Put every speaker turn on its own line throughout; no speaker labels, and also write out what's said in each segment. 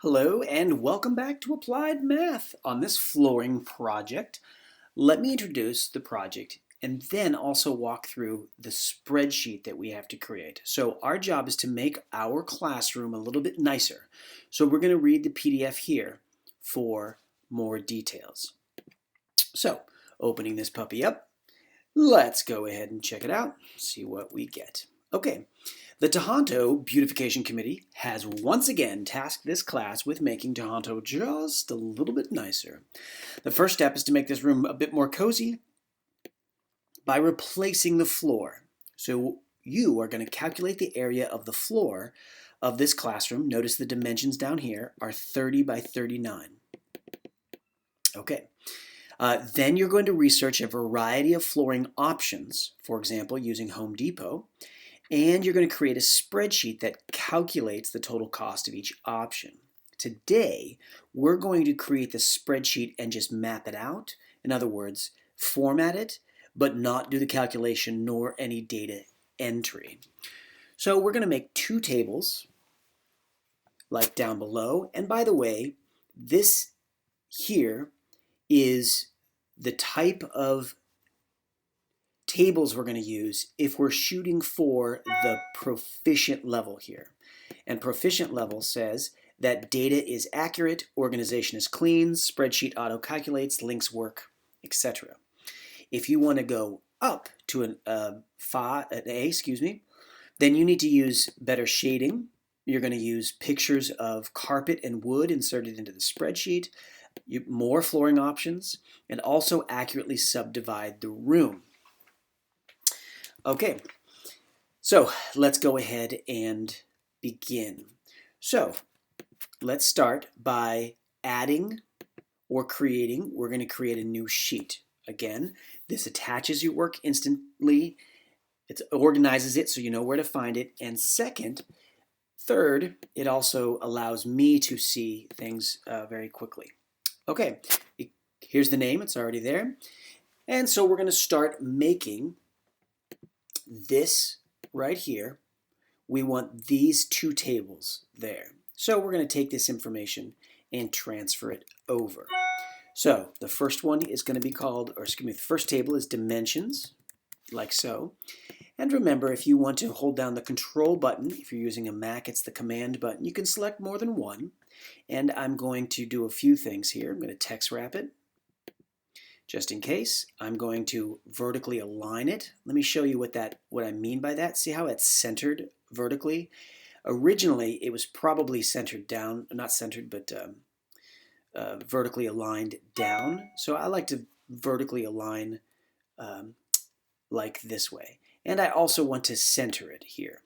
Hello and welcome back to Applied Math. On this flooring project, let me introduce the project and then also walk through the spreadsheet that we have to create. So our job is to make our classroom a little bit nicer. So we're going to read the PDF here for more details. So opening this puppy up, let's go ahead and check it out, see what we get. Okay. The Tohoto Beautification Committee has once again tasked this class with making Tohoto just a little bit nicer. The first step is to make this room a bit more cozy by replacing the floor. So you are going to calculate the area of the floor of this classroom. Notice the dimensions down here are 30 by 39. Okay. Then you're going to research a variety of flooring options, for example, using Home Depot. And you're going to create a spreadsheet that calculates the total cost of each option. Today, we're going to create the spreadsheet and just map it out. In other words, format it, but not do the calculation nor any data entry. So we're going to make two tables, like down below. And by the way, this here is the type of tables we're going to use if we're shooting for the proficient level here. And proficient level says that data is accurate, organization is clean, spreadsheet auto-calculates, links work, etc. If you want to go up to an A, then you need to use better shading. You're going to use pictures of carpet and wood inserted into the spreadsheet, more flooring options, and also accurately subdivide the room. Okay, so let's go ahead and begin. So let's start by adding or creating. We're going to create a new sheet. Again, this attaches your work instantly. It organizes it so you know where to find it. And third, it also allows me to see things very quickly. Okay, here's the name. It's already there. And so we're going to start making this right here. We want these two tables there. So we're going to take this information and transfer it over. So the first one is going to be called, the first table is dimensions, like so. And remember, if you want to hold down the control button, if you're using a Mac, it's the command button. You can select more than one. And I'm going to do a few things here. I'm going to text wrap it. Just in case, I'm going to vertically align it. Let me show you what I mean by that. See how it's centered vertically? Originally, it was probably centered down, not centered, but vertically aligned down. So I like to vertically align like this way. And I also want to center it here.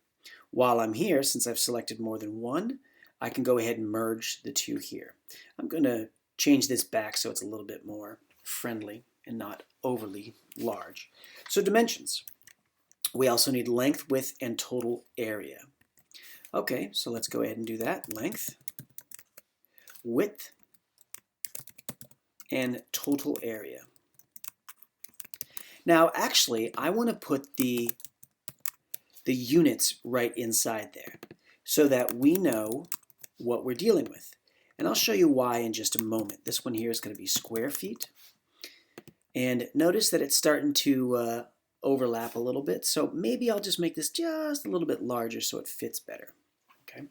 While I'm here, since I've selected more than one, I can go ahead and merge the two here. I'm going to change this back so it's a little bit more friendly and not overly large. So dimensions. We also need length, width, and total area. Okay, so let's go ahead and do that. Length, width, and total area. Now, actually, I want to put the units right inside there so that we know what we're dealing with. And I'll show you why in just a moment. This one here is going to be square feet. And notice that it's starting to overlap a little bit. So maybe I'll just make this just a little bit larger so it fits better. Okay.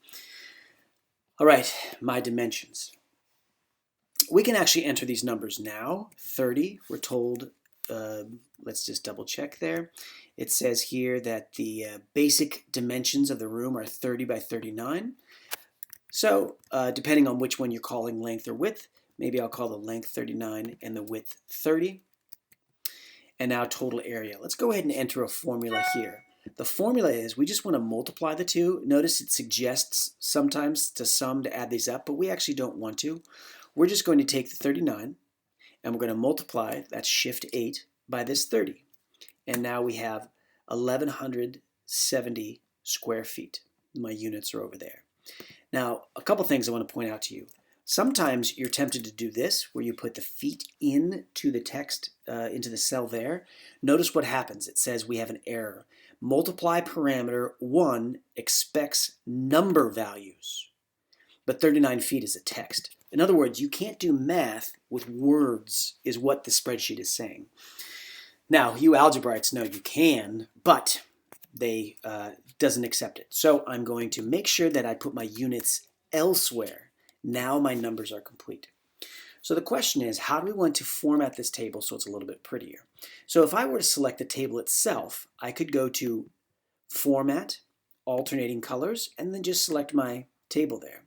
All right, my dimensions. We can actually enter these numbers now. 30, we're told, let's just double check there. It says here that the basic dimensions of the room are 30 by 39. So depending on which one you're calling length or width, maybe I'll call the length 39 and the width 30. And now total area. Let's go ahead and enter a formula here. The formula is we just want to multiply the two. Notice it suggests sometimes to some to add these up, but we actually don't want to. We're just going to take the 39 and we're going to multiply, that's shift 8, by this 30. And now we have 1,170 square feet. My units are over there. Now, a couple things I want to point out to you. Sometimes you're tempted to do this, where you put the feet into the text, into the cell there. Notice what happens. It says we have an error. Multiply parameter 1 expects number values. but 39 feet is a text. In other words, you can't do math with words is what the spreadsheet is saying. Now, you algebraites know you can, but they doesn't accept it. So I'm going to make sure that I put my units elsewhere. Now my numbers are complete. So the question is, how do we want to format this table so it's a little bit prettier? So if I were to select the table itself, I could go to Format, Alternating Colors, and then just select my table there.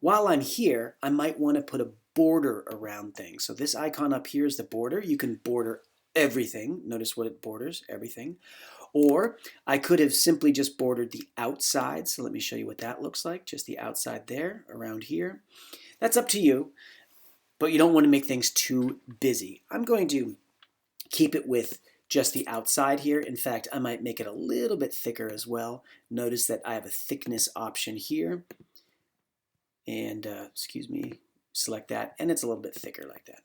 While I'm here, I might want to put a border around things. So this icon up here is the border. You can border everything. Notice what it borders, everything. Or I could have simply just bordered the outside. So let me show you what that looks like. Just the outside there, around here. That's up to you, but you don't want to make things too busy. I'm going to keep it with just the outside here. In fact, I might make it a little bit thicker as well. Notice that I have a thickness option here. And, excuse me, select that, and it's a little bit thicker like that.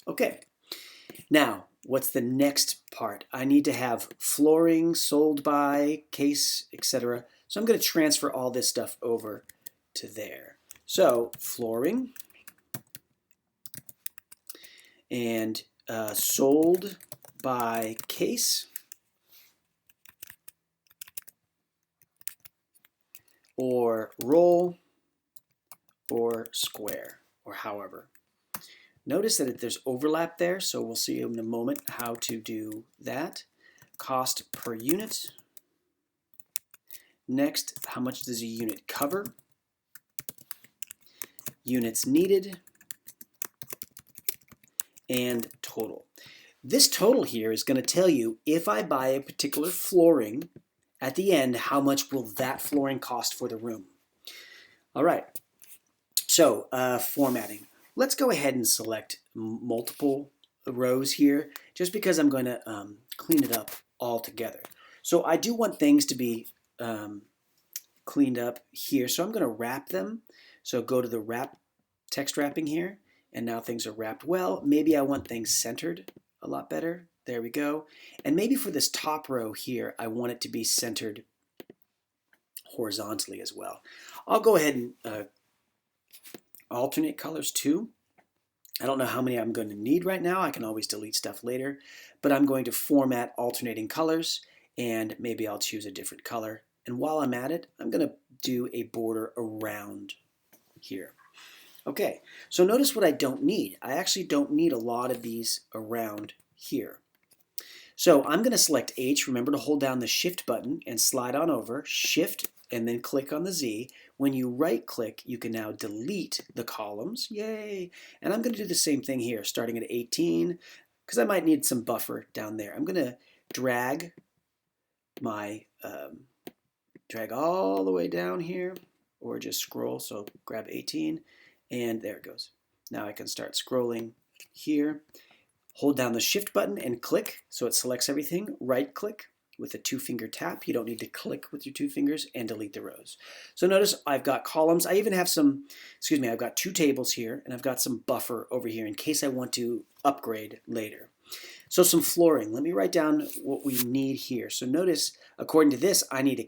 Okay, now, what's the next part? I need to have flooring, sold by, case, etc. So I'm going to transfer all this stuff over to there. So, flooring, and sold by case, or roll, or square, or however. Notice that there's overlap there, so we'll see in a moment how to do that. Cost per unit. Next, how much does a unit cover? Units needed. And total. This total here is going to tell you if I buy a particular flooring, at the end, how much will that flooring cost for the room? All right. So, formatting. Let's go ahead and select multiple rows here, just because I'm going to clean it up all together. So I do want things to be cleaned up here, so I'm going to wrap them. So go to the wrap, text wrapping here, and now things are wrapped well. Maybe I want things centered a lot better. There we go. And maybe for this top row here, I want it to be centered horizontally as well. I'll go ahead and alternate colors too. I don't know how many I'm going to need right now. I can always delete stuff later, but I'm going to format alternating colors, and maybe I'll choose a different color. And while I'm at it, I'm going to do a border around here. Okay, so notice what I don't need. I actually don't need a lot of these around here. So I'm going to select H. Remember to hold down the Shift button and slide on over, Shift, and then click on the Z. When you right click, you can now delete the columns. Yay! And I'm going to do the same thing here, starting at 18, because I might need some buffer down there. I'm going to drag my, drag all the way down here, or just scroll, so grab 18, and there it goes. Now I can start scrolling here. Hold down the Shift button and click, so it selects everything. Right click with a 2-finger tap. You don't need to click with your 2 fingers, and delete the rows. So notice I've got columns. I even have some, I've got 2 tables here, and I've got some buffer over here in case I want to upgrade later. So some flooring. Let me write down what we need here. So notice, according to this, I need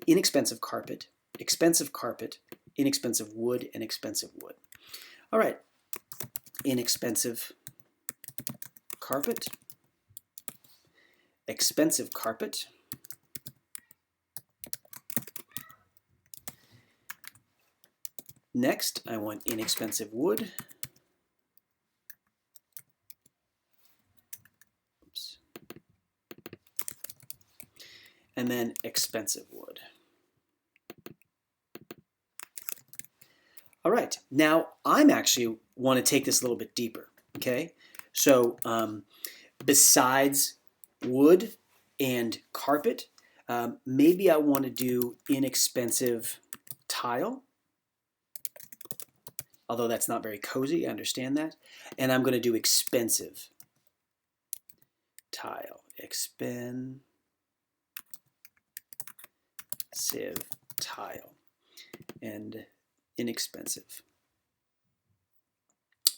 inexpensive carpet, inexpensive wood, and expensive wood. All right, inexpensive carpet, expensive carpet, next I want inexpensive wood, oops, and then expensive wood. All right, now I'm actually want to take this a little bit deeper, okay? So besides wood and carpet, maybe I want to do inexpensive tile, although that's not very cozy, I understand that. And I'm going to do expensive tile, expensive tile, and inexpensive.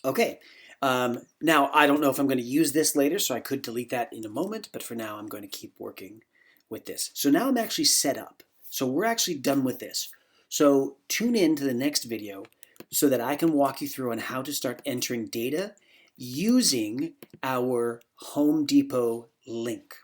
Okay, now I don't know if I'm going to use this later, so I could delete that in a moment, but for now I'm going to keep working with this. So now I'm actually set up. So we're actually done with this. So tune in to the next video so that I can walk you through on how to start entering data using our Home Depot link.